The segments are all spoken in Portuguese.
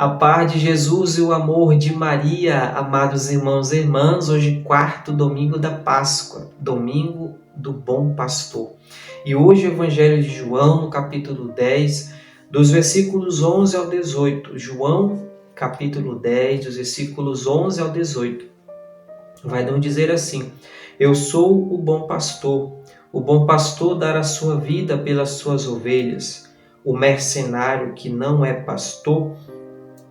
A paz de Jesus e o amor de Maria, amados irmãos e irmãs, hoje quarto domingo da Páscoa, domingo do Bom Pastor. E hoje o Evangelho de João, no capítulo 10, dos versículos 11 ao 18. João, capítulo 10, dos versículos 11 ao 18. Vai nos dizer assim: Eu sou o bom pastor. O bom pastor dá a sua vida pelas suas ovelhas. O mercenário que não é pastor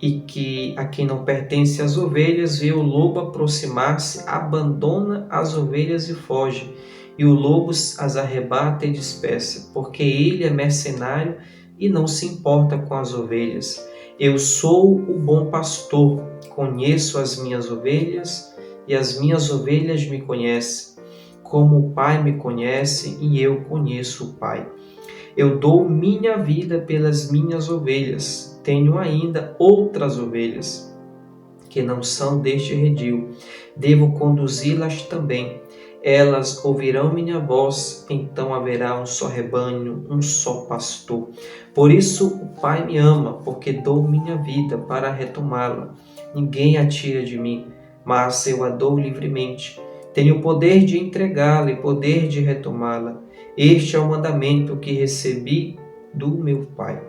e a quem não pertence as ovelhas, vê o lobo aproximar-se, abandona as ovelhas e foge, e o lobo as arrebata e dispersa, porque ele é mercenário e não se importa com as ovelhas. Eu sou o bom pastor, conheço as minhas ovelhas e as minhas ovelhas me conhecem, como o Pai me conhece e eu conheço o Pai. Eu dou minha vida pelas minhas ovelhas. Tenho ainda outras ovelhas que não são deste redil. Devo conduzi-las também. Elas ouvirão minha voz, então haverá um só rebanho, um só pastor. Por isso o Pai me ama, porque dou minha vida para retomá-la. Ninguém a tira de mim, mas eu a dou livremente. Tenho poder de entregá-la e poder de retomá-la. Este é o mandamento que recebi do meu Pai.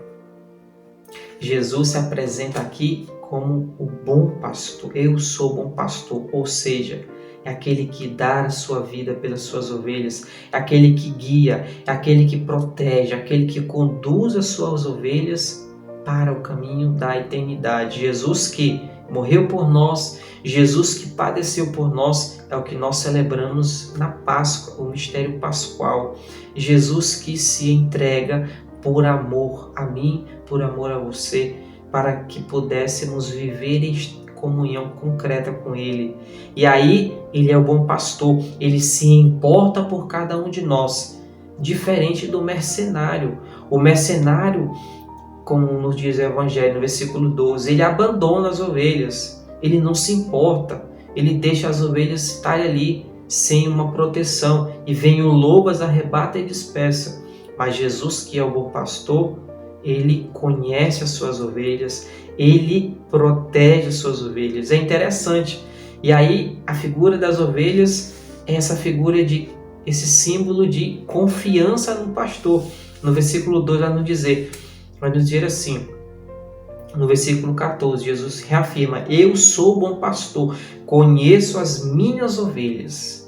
Jesus se apresenta aqui como o bom pastor. Eu sou o bom pastor, ou seja, é aquele que dá a sua vida pelas suas ovelhas, é aquele que guia, é aquele que protege, é aquele que conduz as suas ovelhas para o caminho da eternidade. Jesus que morreu por nós, Jesus que padeceu por nós, é o que nós celebramos na Páscoa, o mistério pascual. Jesus que se entrega por amor a mim, por amor a você, para que pudéssemos viver em comunhão concreta com Ele. E aí, Ele é o bom pastor, Ele se importa por cada um de nós, diferente do mercenário. O mercenário, como nos diz o Evangelho no versículo 12, ele abandona as ovelhas, ele não se importa, ele deixa as ovelhas estarem ali sem uma proteção, e vem o lobo, as arrebata e dispersa. Mas Jesus, que é o bom pastor, ele conhece as suas ovelhas, ele protege as suas ovelhas. É interessante. E aí a figura das ovelhas é essa figura esse símbolo de confiança no pastor. No versículo 2 vai nos dizer assim, no versículo 14, Jesus reafirma: Eu sou o bom pastor, conheço as minhas ovelhas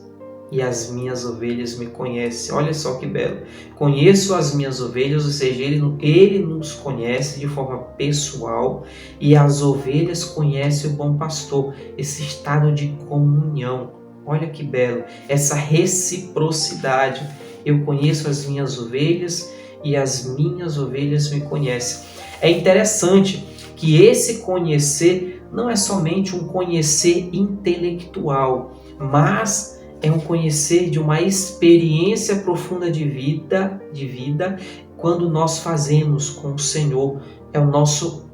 e as minhas ovelhas me conhecem. Olha só que belo. Conheço as minhas ovelhas, ou seja, ele nos conhece de forma pessoal, e as ovelhas conhecem o bom pastor, esse estado de comunhão. Olha que belo, essa reciprocidade. Eu conheço as minhas ovelhas e as minhas ovelhas me conhecem. É interessante que esse conhecer não é somente um conhecer intelectual, mas é um conhecer de uma experiência profunda de vida, quando nós fazemos com o Senhor. É o nosso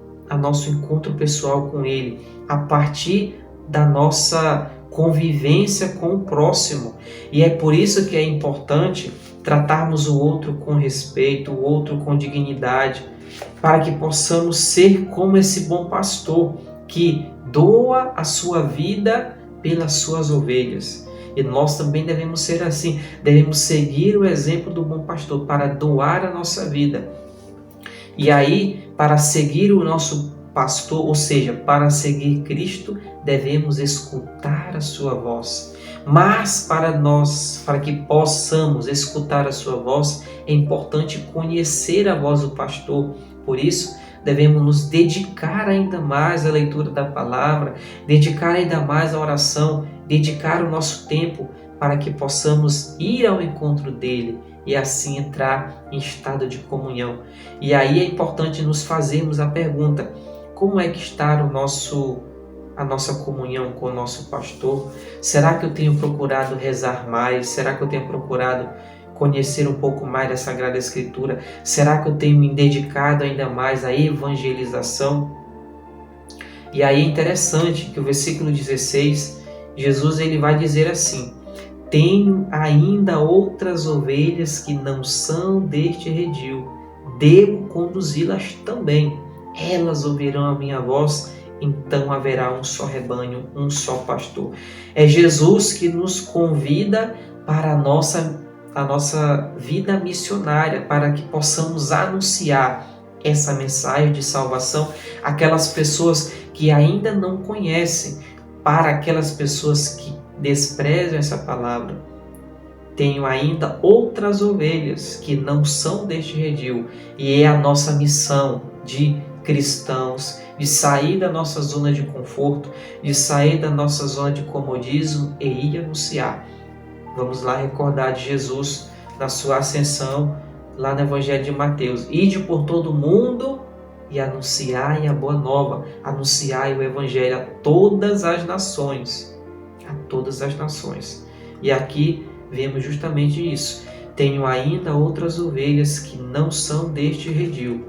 encontro pessoal com Ele, a partir da nossa convivência com o próximo. E é por isso que é importante tratarmos o outro com respeito, o outro com dignidade, para que possamos ser como esse bom pastor que doa a sua vida pelas suas ovelhas. E nós também devemos ser assim, devemos seguir o exemplo do bom pastor para doar a nossa vida. E aí, para seguir o nosso pastor, ou seja, para seguir Cristo, devemos escutar a sua voz. Mas para que possamos escutar a sua voz, é importante conhecer a voz do pastor. Por isso, devemos nos dedicar ainda mais à leitura da palavra, dedicar ainda mais à oração, dedicar o nosso tempo para que possamos ir ao encontro dele e assim entrar em estado de comunhão. E aí é importante nos fazermos a pergunta: como é que está a nossa comunhão com o nosso pastor? Será que eu tenho procurado rezar mais? Será que eu tenho procurado conhecer um pouco mais da Sagrada Escritura? Será que eu tenho me dedicado ainda mais à evangelização? E aí é interessante que o versículo 16, Jesus ele vai dizer assim: Tenho ainda outras ovelhas que não são deste redil, devo conduzi-las também. elas ouvirão a minha voz, então haverá um só rebanho, um só pastor. É Jesus que nos convida para a nossa vida missionária, para que possamos anunciar essa mensagem de salvação àquelas pessoas que ainda não conhecem, para aquelas pessoas que desprezam essa palavra. Tenho ainda outras ovelhas que não são deste redil, e é a nossa missão de cristãos de sair da nossa zona de conforto, de sair da nossa zona de comodismo e ir anunciar. Vamos lá recordar de Jesus na sua ascensão, lá no Evangelho de Mateus. Ide por todo o mundo e anunciai a boa nova, anunciai o Evangelho a todas as nações. A todas as nações. E aqui vemos justamente isso. Tenho ainda outras ovelhas que não são deste redil.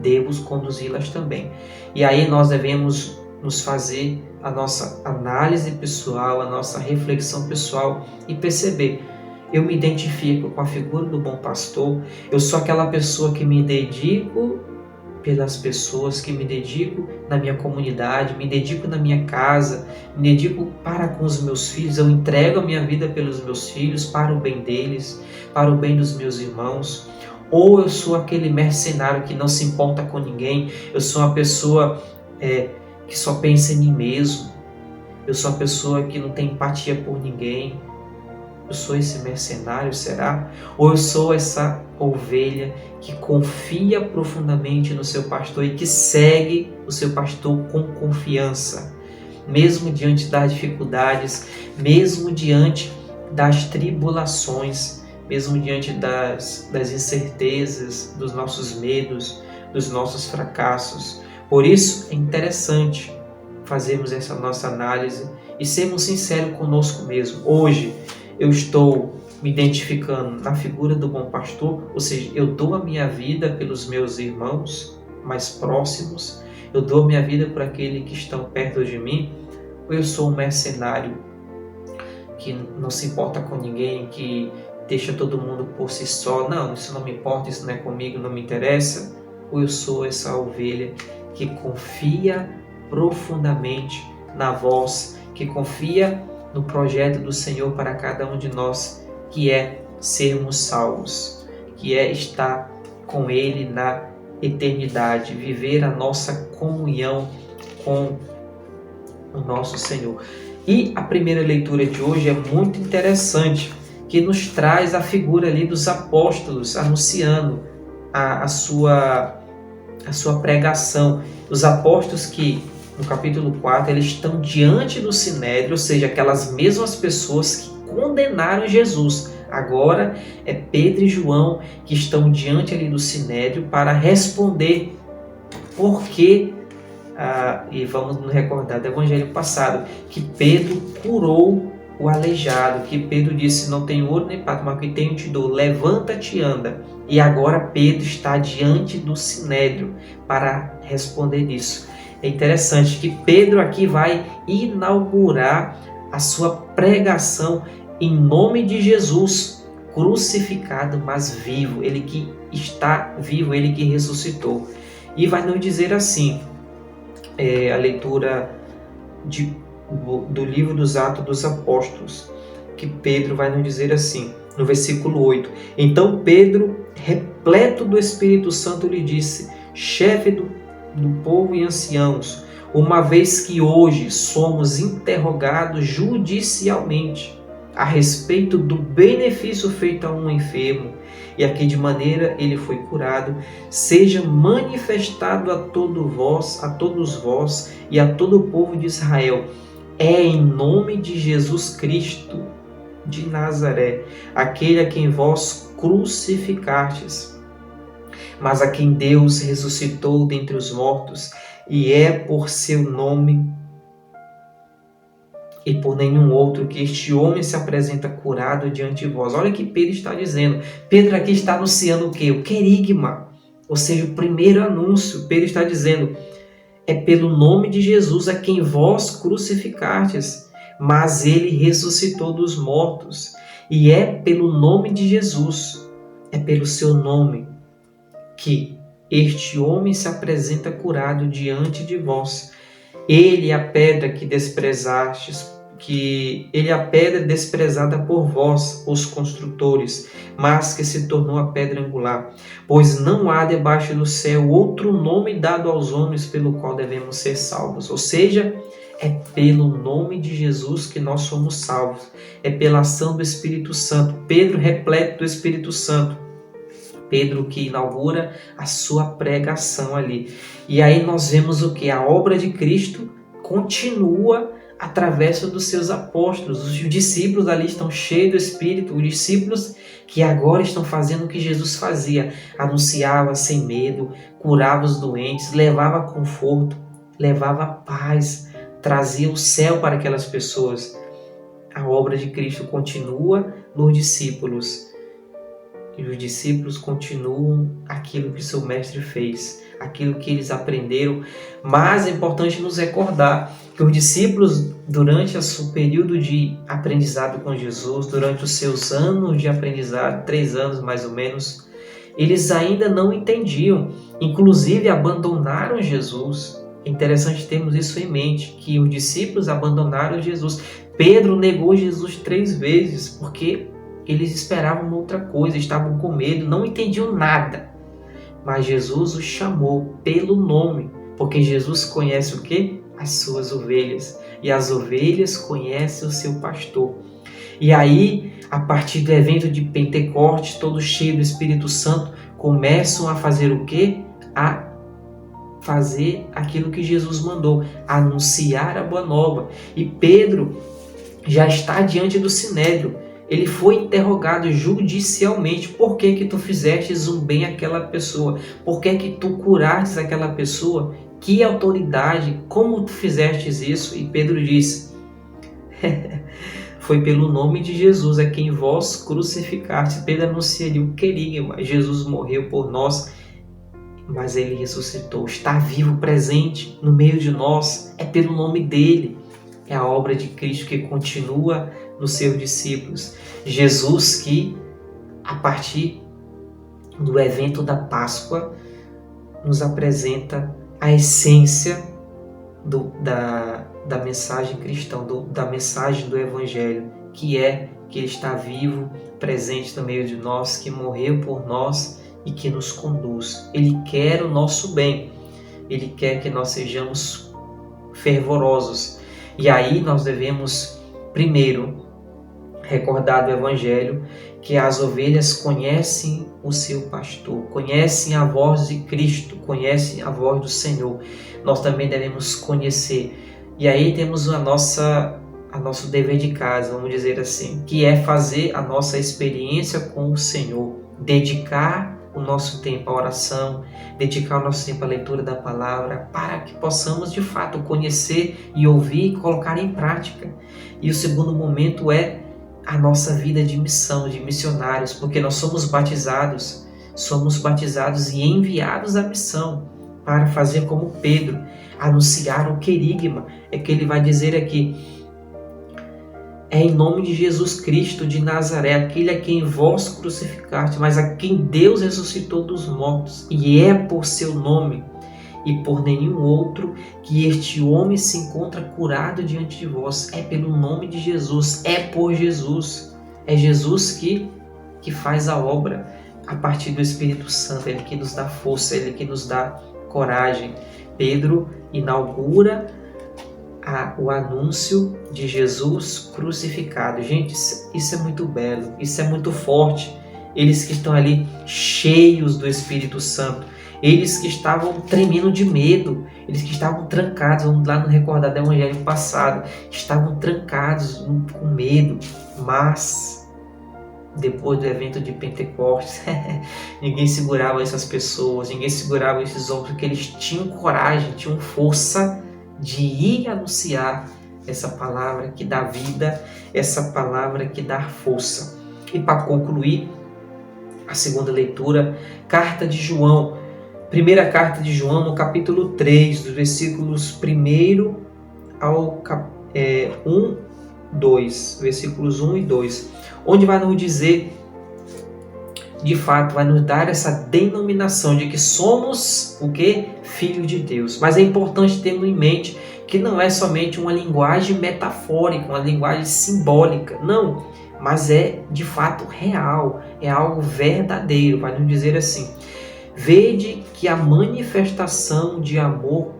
Devo conduzi-las também. E aí nós devemos nos fazer a nossa análise pessoal, a nossa reflexão pessoal e perceber: eu me identifico com a figura do bom pastor, eu sou aquela pessoa que me dedico pelas pessoas, que me dedico na minha comunidade, me dedico na minha casa, me dedico para com os meus filhos, eu entrego a minha vida pelos meus filhos, para o bem deles, para o bem dos meus irmãos. Ou eu sou aquele mercenário que não se importa com ninguém, eu sou uma pessoa que só pensa em mim mesmo, eu sou uma pessoa que não tem empatia por ninguém. Eu sou esse mercenário, será? Ou eu sou essa ovelha que confia profundamente no seu pastor e que segue o seu pastor com confiança, mesmo diante das dificuldades, mesmo diante das tribulações, mesmo diante das incertezas, dos nossos medos, dos nossos fracassos. Por isso é interessante fazermos essa nossa análise e sermos sinceros conosco mesmo. Hoje eu estou me identificando na figura do bom pastor, ou seja, eu dou a minha vida pelos meus irmãos mais próximos, eu dou a minha vida por aqueles que estão perto de mim, ou eu sou um mercenário que não se importa com ninguém, que deixa todo mundo por si só, não, isso não me importa, isso não é comigo, não me interessa, ou eu sou essa ovelha que confia profundamente na voz, que confia no projeto do Senhor para cada um de nós, que é sermos salvos, que é estar com Ele na eternidade, viver a nossa comunhão com o nosso Senhor. E a primeira leitura de hoje é muito interessante, que nos traz a figura ali dos apóstolos anunciando a sua pregação. Os apóstolos que no capítulo 4, eles estão diante do Sinédrio, ou seja, aquelas mesmas pessoas que condenaram Jesus. Agora é Pedro e João que estão diante ali do Sinédrio para responder por que, e vamos nos recordar do evangelho passado, que Pedro curou o aleijado, que Pedro disse: não tenho ouro nem prata, mas o que tenho te dou, levanta-te e anda. E agora Pedro está diante do Sinédrio para responder isso. É interessante que Pedro aqui vai inaugurar a sua pregação em nome de Jesus, crucificado, mas vivo. Ele que está vivo, ele que ressuscitou. E vai nos dizer assim, a leitura do livro dos Atos dos Apóstolos, que Pedro vai nos dizer assim, no versículo 8. Então Pedro, repleto do Espírito Santo, lhe disse: chefe do povo e anciãos, uma vez que hoje somos interrogados judicialmente a respeito do benefício feito a um enfermo, e aqui de maneira ele foi curado, seja manifestado a todos vós e a todo o povo de Israel, é em nome de Jesus Cristo de Nazaré, aquele a quem vós crucificastes, mas a quem Deus ressuscitou dentre os mortos, e é por seu nome e por nenhum outro que este homem se apresenta curado diante de vós. Olha o que Pedro está dizendo. Pedro aqui está anunciando o quê? O querigma, ou seja, o primeiro anúncio. Pedro está dizendo: é pelo nome de Jesus a quem vós crucificastes, mas ele ressuscitou dos mortos. E é pelo nome de Jesus, é pelo seu nome, que este homem se apresenta curado diante de vós. Ele é a pedra que desprezastes, ele é a pedra desprezada por vós, os construtores, mas que se tornou a pedra angular. Pois não há debaixo do céu outro nome dado aos homens pelo qual devemos ser salvos. Ou seja, é pelo nome de Jesus que nós somos salvos. É pela ação do Espírito Santo. Pedro repleto do Espírito Santo. Pedro que inaugura a sua pregação ali. E aí nós vemos o que? A obra de Cristo continua através dos seus apóstolos. Os discípulos ali estão cheios do Espírito, os discípulos que agora estão fazendo o que Jesus fazia. Anunciava sem medo, curava os doentes, levava conforto, levava paz, trazia o céu para aquelas pessoas. A obra de Cristo continua nos discípulos. E os discípulos continuam aquilo que seu mestre fez, aquilo que eles aprenderam. Mas é importante nos recordar que os discípulos, durante o seu período de aprendizado com Jesus, durante os seus anos de aprendizado, 3 anos mais ou menos, eles ainda não entendiam, inclusive abandonaram Jesus. É interessante termos isso em mente, que os discípulos abandonaram Jesus. Pedro negou Jesus 3 vezes, porque eles esperavam uma outra coisa, estavam com medo, não entendiam nada. Mas Jesus os chamou pelo nome, porque Jesus conhece o quê? As suas ovelhas. E as ovelhas conhecem o seu pastor. E aí, a partir do evento de Pentecostes, todo cheio do Espírito Santo, começam a fazer o quê? A fazer aquilo que Jesus mandou, anunciar a boa nova. E Pedro já está diante do Sinédrio. Ele foi interrogado judicialmente. Por que que tu fizestes um bem àquela pessoa? Por que que tu curastes aquela pessoa? Que autoridade? Como tu fizestes isso? E Pedro disse, foi pelo nome de Jesus a quem vós crucificaste. Pedro anunciaria o querigma. Jesus morreu por nós, mas ele ressuscitou. Está vivo, presente no meio de nós. É pelo nome dele. É a obra de Cristo que continua nos seus discípulos. Jesus que, a partir do evento da Páscoa, nos apresenta a essência da mensagem cristã, da mensagem do Evangelho, que é que Ele está vivo, presente no meio de nós, que morreu por nós e que nos conduz. Ele quer o nosso bem. Ele quer que nós sejamos fervorosos. E aí nós devemos, primeiro, recordar do Evangelho que as ovelhas conhecem o seu pastor, conhecem a voz de Cristo, conhecem a voz do Senhor. Nós também devemos conhecer. E aí temos a nosso dever de casa, vamos dizer assim, que é fazer a nossa experiência com o Senhor, dedicar o nosso tempo à oração, dedicar o nosso tempo à leitura da palavra, para que possamos de fato conhecer e ouvir e colocar em prática. E o segundo momento é a nossa vida de missão, de missionários, porque nós somos batizados e enviados à missão para fazer como Pedro, anunciar o querigma. É que ele vai dizer aqui, é em nome de Jesus Cristo de Nazaré, aquele a quem vós crucificaste, mas a quem Deus ressuscitou dos mortos. E é por seu nome e por nenhum outro que este homem se encontra curado diante de vós. É pelo nome de Jesus, é por Jesus. É Jesus que faz a obra a partir do Espírito Santo. Ele que nos dá força, Ele que nos dá coragem. Pedro inaugura o anúncio de Jesus crucificado. Gente, isso é muito belo, isso é muito forte. Eles que estão ali cheios do Espírito Santo, eles que estavam tremendo de medo, eles que estavam trancados, vamos lá no recordar do Evangelho passado, estavam trancados com medo, mas depois do evento de Pentecostes, ninguém segurava essas pessoas, ninguém segurava esses homens, porque eles tinham coragem, tinham força de ir anunciar essa palavra que dá vida, essa palavra que dá força. E para concluir, a segunda leitura, carta de João, primeira carta de João, no capítulo 3, dos versículos 1 ao 2, versículos 1 e 2, onde vai nos dizer de fato vai nos dar essa denominação de que somos o quê? Filho de Deus. Mas é importante termos em mente que não é somente uma linguagem metafórica, uma linguagem simbólica, não, mas é de fato real, é algo verdadeiro, vai nos dizer assim: vede que manifestação de amor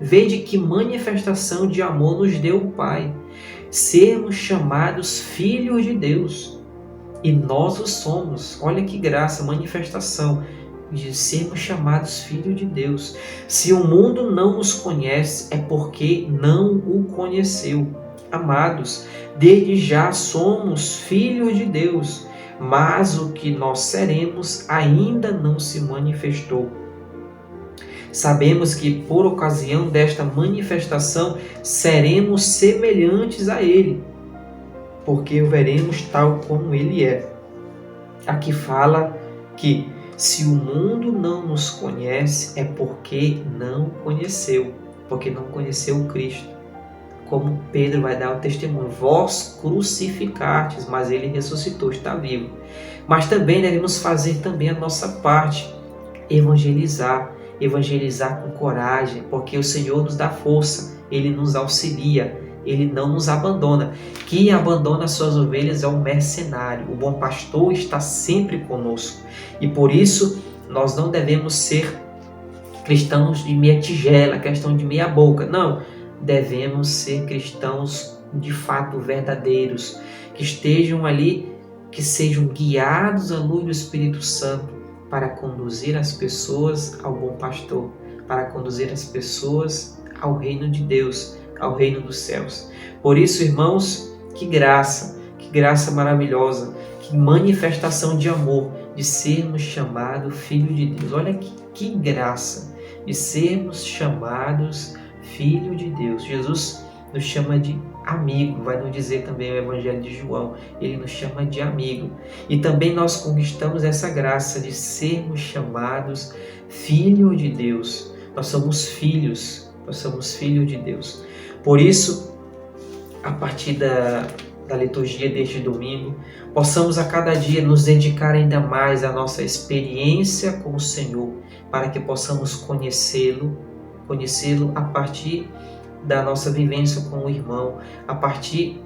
nos deu o Pai, sermos chamados filhos de Deus. E nós o somos. Olha que graça, manifestação de sermos chamados filhos de Deus. Se o mundo não nos conhece, é porque não o conheceu. Amados, desde já somos filhos de Deus, mas o que nós seremos ainda não se manifestou. Sabemos que por ocasião desta manifestação seremos semelhantes a Ele, porque o veremos tal como Ele é. Aqui fala que se o mundo não nos conhece, é porque não conheceu o Cristo. Como Pedro vai dar o testemunho: vós crucificastes, mas Ele ressuscitou, está vivo. Mas também devemos fazer também a nossa parte, evangelizar com coragem, porque o Senhor nos dá força, Ele nos auxilia, Ele não nos abandona. Quem abandona as suas ovelhas é um mercenário. O bom pastor está sempre conosco. E por isso nós não devemos ser cristãos de meia tigela, questão de meia boca. Não, devemos ser cristãos de fato verdadeiros, que estejam ali, que sejam guiados à luz do Espírito Santo para conduzir as pessoas ao bom pastor, para conduzir as pessoas ao reino de Deus, ao reino dos céus. Por isso, irmãos, que graça maravilhosa, que manifestação de amor, de sermos chamados filho de Deus. Olha que graça de sermos chamados filho de Deus. Jesus nos chama de amigo, vai nos dizer também o Evangelho de João, ele nos chama de amigo. E também nós conquistamos essa graça de sermos chamados filho de Deus. Nós somos filhos de Deus. Por isso, a partir da liturgia deste domingo, possamos a cada dia nos dedicar ainda mais à nossa experiência com o Senhor, para que possamos conhecê-lo a partir da nossa vivência com o irmão, a partir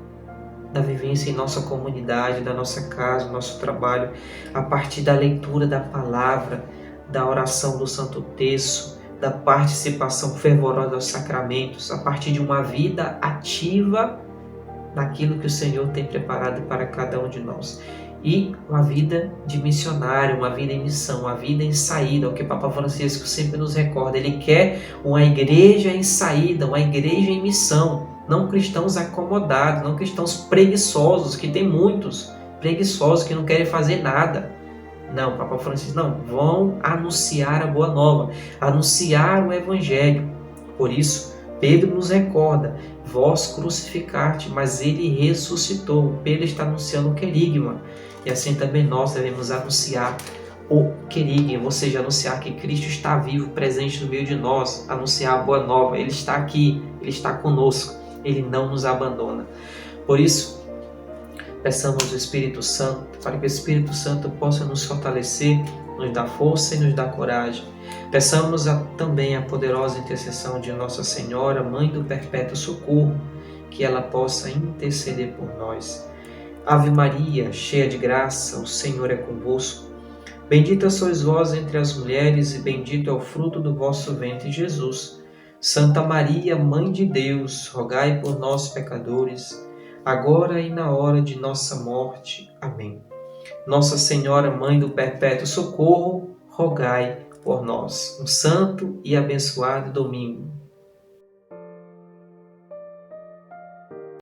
da vivência em nossa comunidade, da nossa casa, do nosso trabalho, a partir da leitura da palavra, da oração do Santo Terço, da participação fervorosa aos sacramentos, a partir de uma vida ativa naquilo que o Senhor tem preparado para cada um de nós. E uma vida de missionário, uma vida em missão, uma vida em saída, o que o Papa Francisco sempre nos recorda. Ele quer uma igreja em saída, uma igreja em missão, não cristãos acomodados, não cristãos preguiçosos, que tem muitos preguiçosos que não querem fazer nada. Não, Papa Francisco, não, vão anunciar a boa nova, anunciar o Evangelho. Por isso, Pedro nos recorda: vós crucificaste, mas ele ressuscitou. Pedro está anunciando o querigma. E assim também nós devemos anunciar o querigma, ou seja, anunciar que Cristo está vivo, presente no meio de nós, anunciar a boa nova. Ele está aqui, Ele está conosco, Ele não nos abandona. Por isso, peçamos o Espírito Santo, para que o Espírito Santo possa nos fortalecer, nos dar força e nos dar coragem. Peçamos também a poderosa intercessão de Nossa Senhora, Mãe do Perpétuo Socorro, que ela possa interceder por nós. Ave Maria, cheia de graça, o Senhor é convosco. Bendita sois vós entre as mulheres e bendito é o fruto do vosso ventre, Jesus. Santa Maria, Mãe de Deus, rogai por nós, pecadores, agora e na hora de nossa morte. Amém. Nossa Senhora, Mãe do Perpétuo Socorro, rogai por nós. Um santo e abençoado domingo.